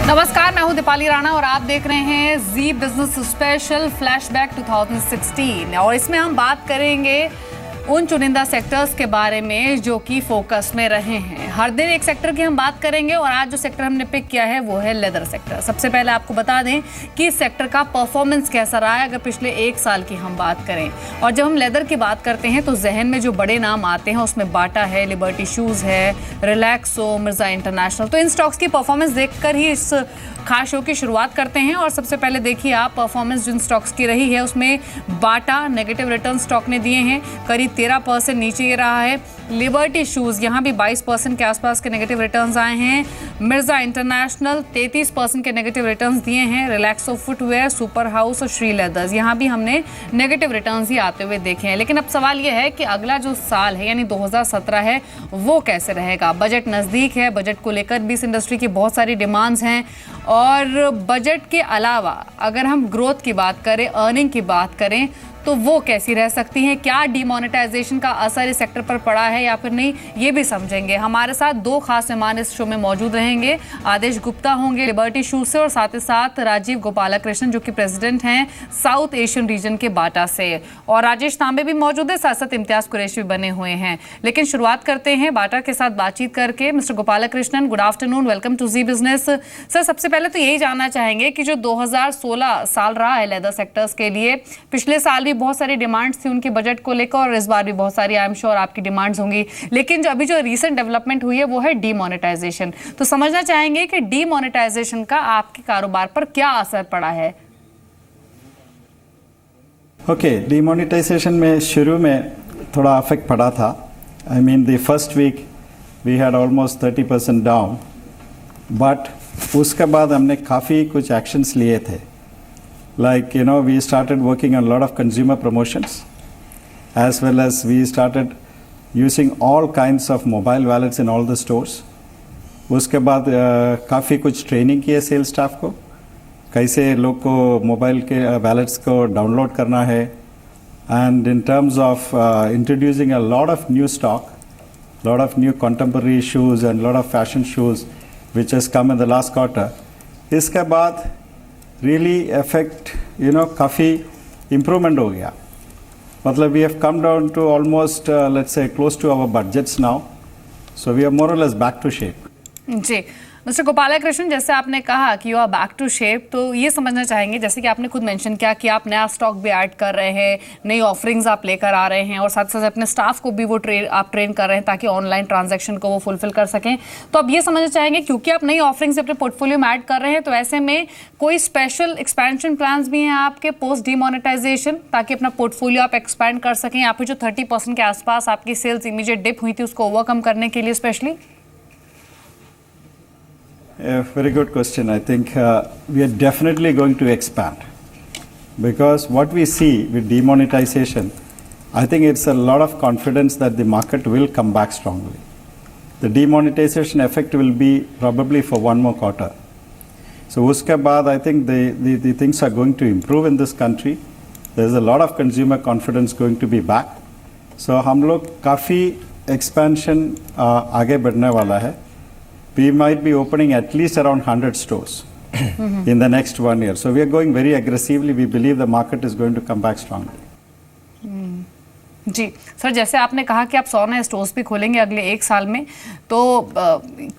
नमस्कार, मैं हूं दीपाली राणा और आप देख रहे हैं जी बिजनेस स्पेशल फ्लैशबैक 2016 और इसमें हम बात करेंगे उन चुनिंदा सेक्टर्स के बारे में जो कि फोकस में रहे हैं। हर दिन एक सेक्टर की हम बात करेंगे और आज जो सेक्टर हमने पिक किया है वो है लेदर सेक्टर। सबसे पहले आपको बता दें कि इस सेक्टर का परफॉर्मेंस कैसा रहा है अगर पिछले एक साल की हम बात करें। और जब हम लेदर की बात करते हैं तो जहन में जो बड़े नाम आते हैं उसमें बाटा है, लिबर्टी शूज़ है, रिलैक्सो, मिर्जा इंटरनेशनल। तो इन स्टॉक्स की परफॉर्मेंस देखकर ही इस खास शो की शुरुआत करते हैं। और सबसे पहले देखिए आप परफॉर्मेंस जिन स्टॉक्स की रही है उसमें बाटा नेगेटिव रिटर्न स्टॉक ने दिए हैं, करीब 13% नीचे ये रहा है। लिबर्टी शूज़ यहाँ भी 22% के आसपास के नेगेटिव रिटर्न्स आए हैं। मिर्जा इंटरनेशनल 33% के नेगेटिव रिटर्न्स दिए हैं। रिलैक्सो फुटवेयर, सुपर हाउस और श्री लेदर्स यहाँ भी हमने नेगेटिव रिटर्न्स ही आते हुए देखे हैं। लेकिन अब सवाल ये है कि अगला जो साल है यानी 2017 है वो कैसे रहेगा। बजट नज़दीक है, बजट को लेकर भी इस इंडस्ट्री की बहुत सारी डिमांड्स हैं और बजट के अलावा अगर हम ग्रोथ की बात करें, अर्निंग की बात करें तो वो कैसी रह सकती हैं। क्या डिमोनेटाइजेशन का असर इस सेक्टर पर पड़ा है या फिर नहीं, ये भी समझेंगे। हमारे साथ दो खास मेहमान इस शो में मौजूद रहेंगे। आदेश गुप्ता होंगे लिबर्टी शूज़ से और साथ ही साथ राजीव गोपालकृष्णन जो कि प्रेसिडेंट हैं साउथ एशियन रीजन के बाटा से, और राजेश तांबे भी मौजूद है, साथ साथ इम्तियाज कुरैशी भी बने हुए हैं। लेकिन शुरुआत करते हैं बाटा के साथ बातचीत करके। Mister Gopalakrishnan, good afternoon, welcome to Zee business. Sir, सबसे पहले तो यही जानना चाहेंगे कि जो 2016 साल रहा है लेदर सेक्टर्स के लिए, पिछले साल भी बहुत सारी डिमांड्स थी उनकी बजट को लेकर और इस बार भी बहुत सारी आई एम श्योर आपकी डिमांड्स होंगी, लेकिन जो अभी जो रीसेंट डेवलपमेंट हुई है वो है डीमोनेटाइजेशन। तो समझना चाहेंगे कि डीमोनेटाइजेशन का आपके कारोबार पर क्या असर पड़ा है। ओके, डीमोनेटाइजेशन में शुरू में थोड़ा अफेक्ट पड़ा था। I mean the first week we had almost 30% down, but उसके बाद हमने काफ़ी कुछ एक्शंस लिए थे। Like, you know, we started working on a lot of consumer promotions, as well as we started using all kinds of mobile wallets in all the stores. उसके बाद काफ़ी कुछ ट्रेनिंग की है सेल्स स्टाफ को, कैसे लोग को मोबाइल के वैलेट्स को डाउनलोड करना है, and in terms of introducing a lot of new stock, lot of new contemporary shoes and lot of fashion shoes which has come in the last quarter. इसके बाद really affect, you know, काफ़ी improvement हो गया। मतलब we have come down to almost let's say close to our budgets now, so we are more or less back to shape. जी mister Gopalakrishnan, जैसे आपने कहा कि you are back to shape, तो ये समझना चाहेंगे जैसे कि आपने खुद मेंशन किया कि आप नया स्टॉक भी ऐड कर रहे हैं, नई ऑफरिंग्स आप लेकर आ रहे हैं और साथ साथ अपने स्टाफ को भी वो आप ट्रेन कर रहे हैं ताकि ऑनलाइन ट्रांजैक्शन को वो फुलफिल कर सकें। तो अब ये समझना चाहेंगे क्योंकि आप नई ऑफरिंग्स अपने पोर्टफोलियो में ऐड कर रहे हैं तो ऐसे में कोई स्पेशल एक्सपेंशन प्लान्स भी हैं आपके पोस्ट डीमोनेटाइजेशन ताकि अपना पोर्टफोलियो आप एक्सपैंड कर सकें, या फिर जो 30% के आसपास आपकी सेल्स इमीडिएट डिप हुई थी उसको ओवरकम करने के लिए specially? Very good question. I think we are definitely going to expand because what we see with demonetization, I think it's a lot of confidence that the market will come back strongly. The demonetization effect will be probably for one more quarter. So uske baad I think the things are going to improve in this country. There's a lot of consumer confidence going to be back. So हम लोग काफ़ी expansion आगे बढ़ने वाला है। We might be opening at least around 100 stores in the next 1 year. So we are going very aggressively. We believe the market is going to come back strongly. जी sir, जैसे आपने कहा कि आप 100 नए स्टोर्स भी खोलेंगे अगले एक साल में, तो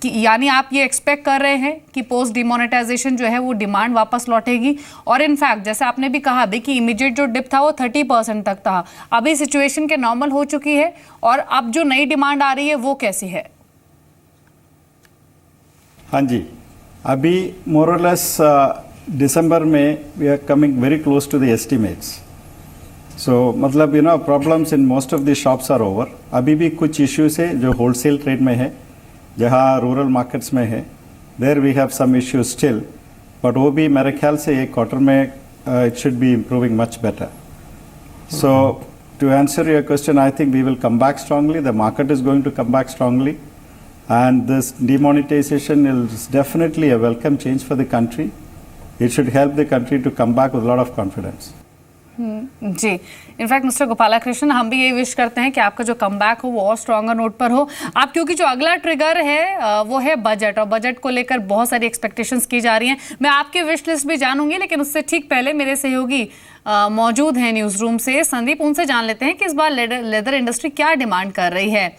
यानी आप ये एक्सपेक्ट कर रहे हैं कि पोस्ट डिमोनेटाइजेशन जो है वो डिमांड वापस लौटेगी। और इनफैक्ट जैसे आपने भी कहा भी कि इमीडिएट जो डिप था वो 30% तक था, अभी सिचुएशन के नॉर्मल हो चुकी है और अब जो नई डिमांड आ रही है वो कैसी है? हाँ जी, अभी मोर और लेस दिसंबर में we are coming very close to the estimates. So मतलब you know problems in most of the shops are over. अभी भी कुछ इश्यूज है जो होलसेल ट्रेड में है, जहाँ रूरल मार्केट्स में है, there we have some issues still, but वो भी मेरे ख्याल से एक क्वार्टर में it should be improving much better. So to answer your question, I think we will come back strongly, the market is going to come back strongly. And this demonetization is definitely a welcome change for the country. It should help the country to come back with a lot of confidence. जी, in fact mister Gopalakrishnan, हम भी यही wish करते हैं कि आपका जो comeback हो वो और स्ट्रॉन्गर नोट पर हो। आप, क्योंकि जो अगला ट्रिगर है वो है बजट, और बजट को लेकर बहुत सारी एक्सपेक्टेशंस की जा रही हैं। मैं आपके विश लिस्ट भी जानूंगी, लेकिन उससे ठीक पहले मेरे सहयोगी मौजूद हैं न्यूज़ रूम से, संदीप, उनसे जान लेते हैं कि इस बार लेदर इंडस्ट्री क्या डिमांड कर रही है।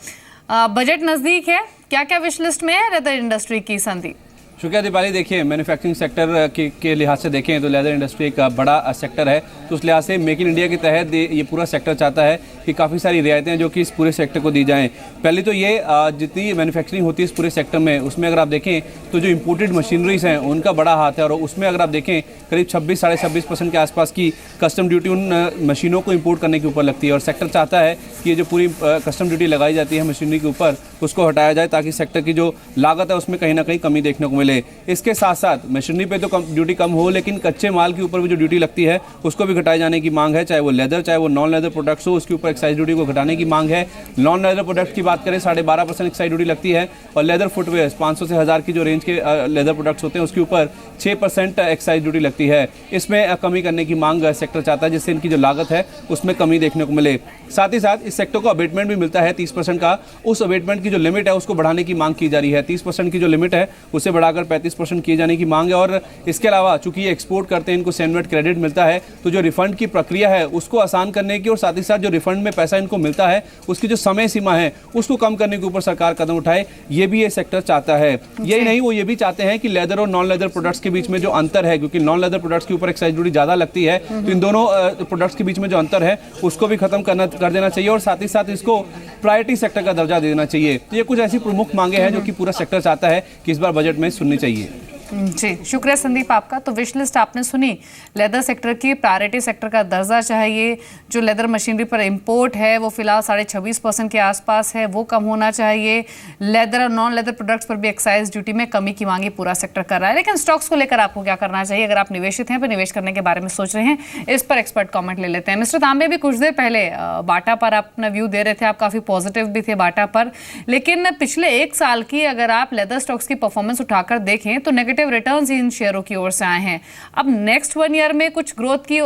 बजट नज़दीक है, क्या क्या विश लिस्ट में है लेदर इंडस्ट्री की, संदीप? शुक्रिया दीपाली। देखिए, मैन्युफैक्चरिंग सेक्टर के लिहाज से देखें तो लेदर इंडस्ट्री एक बड़ा सेक्टर है, तो उस लिहाज से मेक इन इंडिया के तहत ये पूरा सेक्टर चाहता है कि काफ़ी सारी रियायतें जो कि इस पूरे सेक्टर को दी जाएं। पहले तो ये जितनी मैन्युफैक्चरिंग होती है इस पूरे सेक्टर में, उसमें अगर आप देखें तो जो इंपोर्टेड मशीनरीज हैं उनका बड़ा हाथ है, और उसमें अगर आप देखें करीब 26-26.5% के आसपास की कस्टम ड्यूटी उन मशीनों को इंपोर्ट करने के ऊपर लगती है। और सेक्टर चाहता है कि ये जो पूरी कस्टम ड्यूटी लगाई जाती है मशीनरी के ऊपर, उसको हटाया जाए, ताकि सेक्टर की जो लागत है उसमें कहीं ना कहीं कमी देखने को मिले। इसके साथ साथ मशीनरी पे तो ड्यूटी कम हो, लेकिन कच्चे माल के ऊपर भी जो ड्यूटी लगती है उसको भी घटाए जाने की मांग है, चाहे वो लेदर चाहे वो नॉन लेदर प्रोडक्ट्स हो, उसके ऊपर एक्साइज ड्यूटी को घटाने की मांग है। नॉन लेदर प्रोडक्ट्स की बात करें 12.5% एक्साइज ड्यूटी लगती है, और लेदर फुटवेयर 500 से 1000 की जो रेंज के लेदर प्रोडक्ट्स होते हैं उसके ऊपर 6% एक्साइज ड्यूटी लगती है। इसमें कमी करने की मांग सेक्टर चाहता है, जिससे इनकी जो लागत है उसमें कमी देखने को मिले। साथ ही साथ इस सेक्टर को अबेटमेंट भी मिलता है 30% का, उस अबेटमेंट की जो लिमिट है उसको बढ़ाने की मांग की जा रही है। 30% की जो लिमिट है उसे बढ़ाकर 35% किए जाने की मांग है। और इसके अलावा चूंकि ये एक्सपोर्ट करते हैं, इनको सेनवेट क्रेडिट मिलता है, तो जो रिफंड की प्रक्रिया है उसको आसान करने की, और साथ ही साथ जो रिफंड में पैसा इनको मिलता है उसकी जो समय सीमा है उसको कम करने के ऊपर सरकार कदम उठाए, ये भी ये सेक्टर चाहता है। यही नहीं, वो ये भी चाहते हैं कि लेदर और नॉन लेदर प्रोडक्ट्स के बीच में जो अंतर है, क्योंकि नॉन लेदर प्रोडक्ट्स के ऊपर एक्साइज ड्यूटी ज्यादा लगती है, तो इन दोनों प्रोडक्ट्स के बीच में जो अंतर है उसको भी खत्म कर देना चाहिए, और साथ ही साथ इसको प्रायोरिटी सेक्टर का दर्जा देना चाहिए। तो ये कुछ ऐसी प्रमुख मांगे हैं जो कि पूरा सेक्टर चाहता है कि इस बार बजट में सुननी चाहिए। जी, शुक्रिया संदीप आपका। तो विश लिस्ट आपने सुनी, लेदर सेक्टर की प्रायोरिटी सेक्टर का दर्जा चाहिए, जो लेदर मशीनरी पर इंपोर्ट है वो फिलहाल 26.5% के आसपास है, वो कम होना चाहिए। लेदर और नॉन लेदर प्रोडक्ट्स पर भी एक्साइज ड्यूटी में कमी की मांगी पूरा सेक्टर कर रहा है। लेकिन स्टॉक्स को लेकर आपको क्या करना चाहिए अगर आप निवेशित हैं, पर निवेश करने के बारे में सोच रहे हैं, इस पर एक्सपर्ट कॉमेंट ले लेते हैं। मिस्टर तांबे, भी कुछ देर पहले बाटा पर आप अपना व्यू दे रहे थे, आप काफ़ी पॉजिटिव भी थे बाटा पर, लेकिन पिछले 1 साल की अगर आप लेदर स्टॉक्स की परफॉर्मेंस उठाकर देखें तो नेगेटिव रिटर्न्स इन शेयरों की ओर से आए हैं। अब नेक्स्ट 1 ईयर में कुछ ग्रोथ की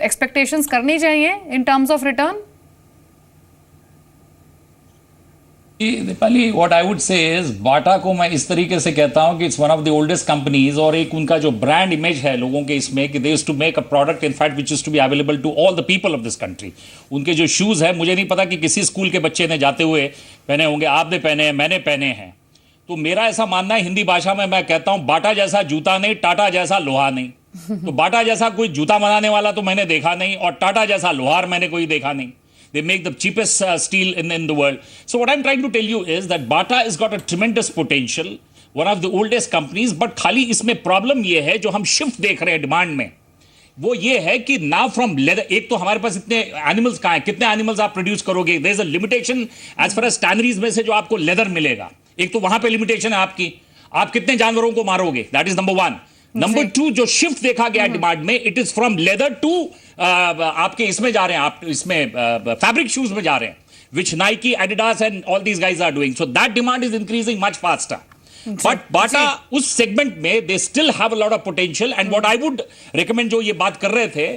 एक्सपेक्टेशंस करनी चाहिए in terms of return? Deepali, what I would say is, Bata को मैं इस तरीके से कहता हूं कि it's one of the oldest companies, और एक उनका जो ब्रांड इमेज है लोगों के इसमें कि they used to make a product in fact which is to be available to all the people of this country. उनके जो शूज है, मुझे नहीं पता कि किसी स्कूल के बच्चे ने जाते हुए पहने होंगे, आपने पहने हैं, मैंने पहने हैं। तो मेरा ऐसा मानना है, हिंदी भाषा में मैं कहता हूं, बाटा जैसा जूता नहीं, टाटा जैसा लोहा नहीं। तो बाटा जैसा कोई जूता बनाने वाला तो मैंने देखा नहीं, और टाटा जैसा लोहार मैंने कोई देखा नहीं। They make the cheapest steel in the world. So what I'm trying to tell you is that Bata has got a tremendous potential, one of the oldest companies, but खाली इसमें प्रॉब्लम ये है जो हम शिफ्ट देख रहे हैं demand में, वो ये है कि ना फ्रॉम लेदर, एक तो हमारे पास इतने एनिमल्स कहाँ हैं, कितने एनिमल्स आप प्रोड्यूस करोगे, there is a limitation as far as tanneries में से जो आपको लेदर मिलेगा, एक तो वहां पे लिमिटेशन है आपकी, आप कितने जानवरों को मारोगे, दैट इज नंबर 1। नंबर 2, जो शिफ्ट देखा गया डिमांड में, it is from leather to आपके इसमें जा रहे हैं, आप इसमें फैब्रिक शूज में जा रहे हैं, which Nike, Adidas and all these guys are doing, so that demand is increasing much faster. But Bata उस सेगमेंट में they still have a lot of potential, and what I would recommend, जो ये बात कर रहे थे,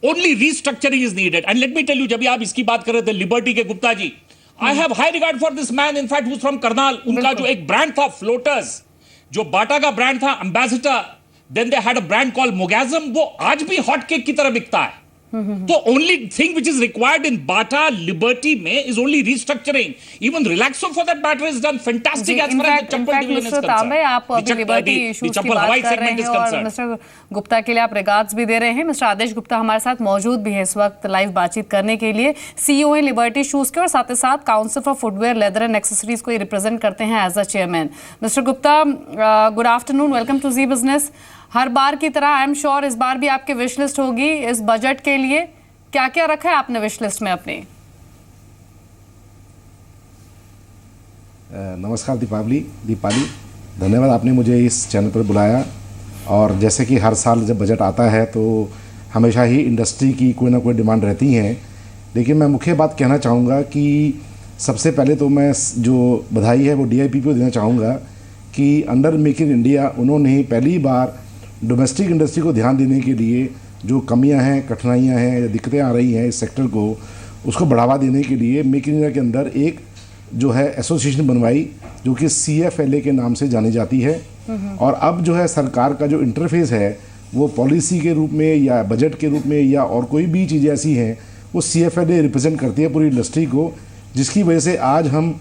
only restructuring is needed. And let me tell you, जब आप इसकी बात कर रहे थे लिबर्टी के Gupta ji, I have high regard for this man, in fact who is from Karnal. उनका जो एक ब्रांड था फ्लोटर्स, जो बाटा का ब्रांड था ambassador, then they had a brand called Mogazam, वो आज भी हॉट केक की तरह बिकता है। तो only thing which is required in Bata Liberty में is only restructuring. Even Relaxo for that matter is done fantastic as far as the chappal division is concerned. आप अभी लिबर्टी इश्यूज की बात कर रहे हैं, और मिस्टर गुप्ता के लिए आप रिगार्ड्स भी दे रहे हैं। मिस्टर आदेश गुप्ता हमारे साथ मौजूद भी है इस वक्त लाइव बातचीत करने के लिए, सीईओ हैं लिबर्टी शूज के, और साथ ही साथ council for footwear, leather and accessories को रिप्रेजेंट करते हैं as a chairman. Mister Gupta, good afternoon, welcome to Zee business. हर बार की तरह आई एम श्योर इस बार भी आपकी विश लिस्ट होगी इस बजट के लिए, क्या क्या रखा है आपने विश लिस्ट में अपनी? नमस्कार दीपाली, धन्यवाद आपने मुझे इस चैनल पर बुलाया। और जैसे कि हर साल जब बजट आता है तो हमेशा ही इंडस्ट्री की कोई ना कोई डिमांड रहती है, लेकिन मैं मुख्य बात कहना चाहूँगा कि सबसे पहले तो मैं जो बधाई है वो DIP को देना चाहूँगा कि अंडर मेक इन इंडिया उन्होंने ही पहली बार डोमेस्टिक इंडस्ट्री को ध्यान देने के लिए जो कमियां हैं, कठिनाइयां हैं या दिक्कतें आ रही हैं इस सेक्टर को, उसको बढ़ावा देने के लिए मेक इन इंडिया के अंदर एक जो है एसोसिएशन बनवाई जो कि CFLA के नाम से जानी जाती है। और अब जो है सरकार का जो इंटरफेस है वो पॉलिसी के रूप में या बजट के रूप में या और कोई भी चीज़ें ऐसी हैं वो CFLA रिप्रेजेंट करती है पूरी इंडस्ट्री को, जिसकी वजह से आज हम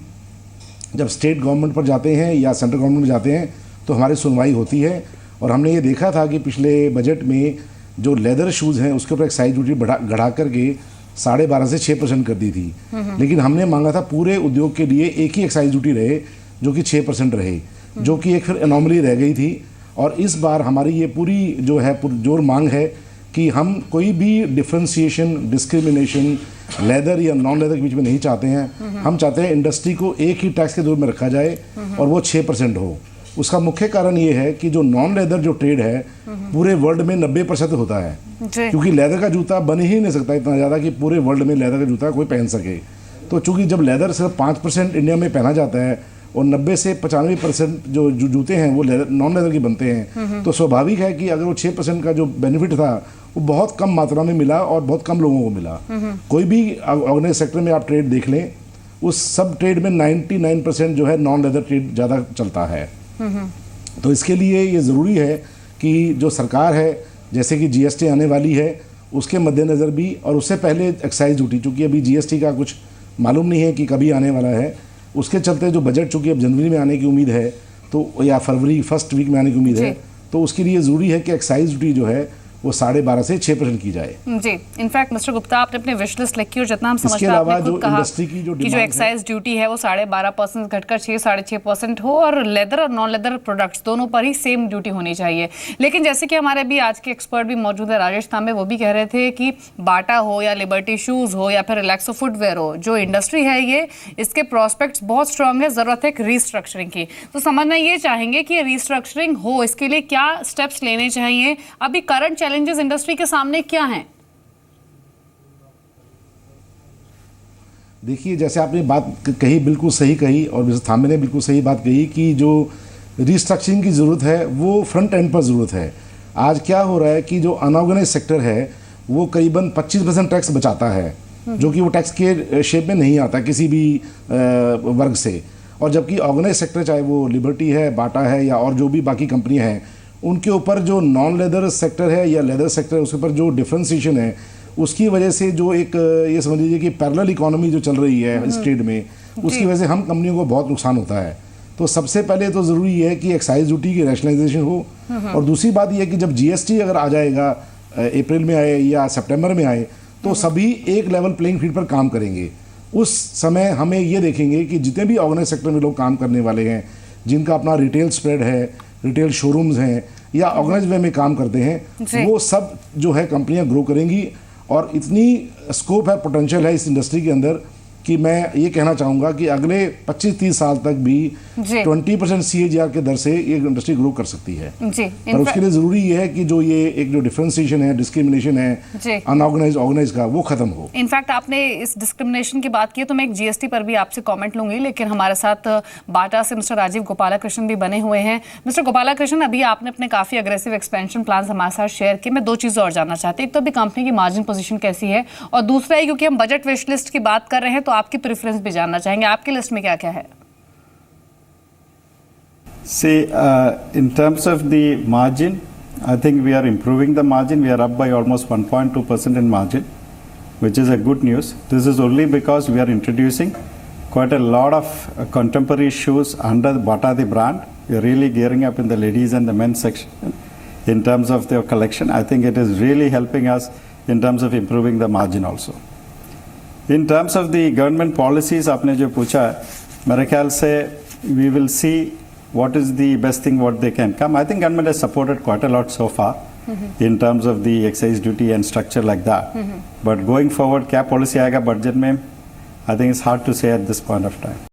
जब स्टेट गवर्नमेंट पर जाते हैं या सेंट्रल गवर्नमेंट में जाते हैं तो हमारी सुनवाई होती है। और हमने ये देखा था कि पिछले बजट में जो लेदर शूज़ हैं उसके ऊपर एक्साइज ड्यूटी बढ़ा करके 12.5 से 6% कर दी थी, लेकिन हमने मांगा था पूरे उद्योग के लिए एक ही एक्साइज ड्यूटी रहे जो कि 6% रहे, जो कि एक फिर एनॉमली रह गई थी। और इस बार हमारी ये पूरी जो है पुरजोर मांग है कि हम कोई भी डिफ्रेंसिएशन, डिस्क्रिमिनेशन लेदर या नॉन लेदर के बीच में नहीं चाहते हैं। हम चाहते हैं इंडस्ट्री को एक ही टैक्स के दौर में रखा जाए और वो 6% हो। उसका मुख्य कारण ये है कि जो नॉन लेदर जो ट्रेड है पूरे वर्ल्ड में 90% होता है, क्योंकि लेदर का जूता बन ही नहीं सकता इतना ज़्यादा कि पूरे वर्ल्ड में लेदर का जूता कोई पहन सके। तो चूंकि जब लेदर सिर्फ 5% इंडिया में पहना जाता है और 90 से 95% जो जूते हैं वो लेदर नॉन लेदर के बनते हैं, तो स्वाभाविक है कि अगर वो 6% का जो बेनिफिट था वो बहुत कम मात्रा में मिला और बहुत कम लोगों को मिला। कोई भी ऑर्गेनाइज सेक्टर में आप ट्रेड देख लें, उस सब ट्रेड में 99% जो है नॉन लेदर ट्रेड ज़्यादा चलता है। तो इसके लिए ये ज़रूरी है कि जो सरकार है, जैसे कि GST आने वाली है, उसके मद्देनज़र भी और उससे पहले एक्साइज ड्यूटी, चूँकि अभी GST का कुछ मालूम नहीं है कि कभी आने वाला है, उसके चलते जो बजट चूँकि अब जनवरी में आने की उम्मीद है तो या फरवरी फर्स्ट वीक में आने की उम्मीद है, तो उसके लिए ज़रूरी है कि एक्साइज ड्यूटी जो है वो 12.5 से 6% की जाए। जी, इनफैक्ट मिस्टर गुप्ता आपने अपने विश लिस्ट लिखी और जितना हम समझते हैं आपने खुद कहा कि जो एक्साइज ड्यूटी है वो 12.5% घटकर 6-6.5% हो और लेदर और नॉन लेदर प्रोडक्ट्स दोनों पर ही सेम ड्यूटी होनी चाहिए। लेकिन जैसे कि हमारे भी आज के एक्सपर्ट भी मौजूद है राजेश तांबे, वो भी कह रहे थे कि बाटा हो या लिबर्टी शूज़ हो या फिर रिलैक्सो फुटवेयर हो, जो इंडस्ट्री है ये इसके प्रॉस्पेक्ट्स बहुत स्ट्रांग है, ज़रूरत है एक रीस्ट्रक्चरिंग की। तो समझना ये चाहेंगे कि रीस्ट्रक्चरिंग हो इसके लिए क्या स्टेप्स लेने चाहिए, अभी करंट चैलेंजेस इंडस्ट्री के सामने क्या हैं? देखिए, जैसे आपने बात कही बिल्कुल सही कही और मिस्टर तांबे ने बिल्कुल सही बात कही कि जो रिस्ट्रक्चरिंग की ज़रूरत है वो फ्रंट एंड पर ज़रूरत है। आज क्या हो रहा है कि जो अनऑर्गेनाइज सेक्टर है वो करीबन 25% टैक्स बचाता है, जो कि वो टैक्स के शेप में नहीं आता किसी भी वर्ग से। और जबकि ऑर्गेनाइज सेक्टर, चाहे वो लिबर्टी है, बाटा है या और जो भी बाकी कंपनियां हैं, उनके ऊपर जो नॉन लेदर सेक्टर है या लेदर सेक्टर है उसके ऊपर जो डिफ्रेंसिएशन है, उसकी वजह से जो एक ये समझ लीजिए कि पैरेलल इकोनॉमी जो चल रही है इस ट्रेड में, उसकी वजह से हम कंपनियों को बहुत नुकसान होता है। तो सबसे पहले तो ज़रूरी है कि एक्साइज ड्यूटी की रैशनलाइजेशन हो। और दूसरी बात यह है कि जब GST अगर आ जाएगा, अप्रैल में आए या सितंबर में आए, तो सभी एक लेवल प्लेइंग फील्ड पर काम करेंगे। उस समय हमें ये देखेंगे कि जितने भी ऑर्गेनाइज सेक्टर में लोग काम करने वाले हैं, जिनका अपना रिटेल स्प्रेड है, रिटेल शोरूम्स हैं या ऑर्गेनाइज वे में काम करते हैं, वो सब जो है कंपनियां ग्रो करेंगी। और इतनी स्कोप है, पोटेंशियल है इस इंडस्ट्री के अंदर कि मैं ये कहना चाहूँगा कि अगले 25-30 साल तक भी 20% CAGR के दर से ये इंडस्ट्री ग्रो कर सकती है। पर उसके लिए ज़रूरी ये है कि जो ये एक जो डिफ्रेंसिएशन है, डिस्क्रिमिनेशन है अनऑर्गेनाइज ऑर्गेनाइज का, वो खत्म हो। इनफैक्ट आपने इस डिस्क्रिमिनेशन की बात की तो मैं एक GST पर भी आपसे कमेंट लूंगी, लेकिन हमारे साथ बाटा से मिस्टर राजीव गोपालाकृष्णन भी बने हुए हैं। मिस्टर गोपालाकृष्णन, अभी आपने अपने काफ़ी अग्रेसिव एक्सपेंशन प्लान हमारे साथ शेयर किए। मैं 2 चीज़ें और जानना चाहती हूँ। एक तो अभी कंपनी की मार्जिन पोजीशन कैसी है, और दूसरा है क्योंकि हम बजट विश लिस्ट की बात कर रहे हैं तो आपकी प्रेफरेंस भी जानना चाहेंगे, आपकी लिस्ट में क्या क्या है? See, in terms of the margin, I think we are improving the margin. We are up by almost 1.2% in margin, which is a good news. This is only because we are introducing quite a lot of contemporary shoes under the Bata the brand. We are really gearing up in the ladies and the men's section in terms of their collection. I think it is really helping us in terms of improving the margin also. In terms of the government policies, आपने जो पूछा है, मेरे ख्याल से we will see what is the best thing what they can come. I think government has supported quite a lot so far in terms of the excise duty and structure like that. But going forward, क्या policy आएगा budget में, I think it's hard to say at this point of time.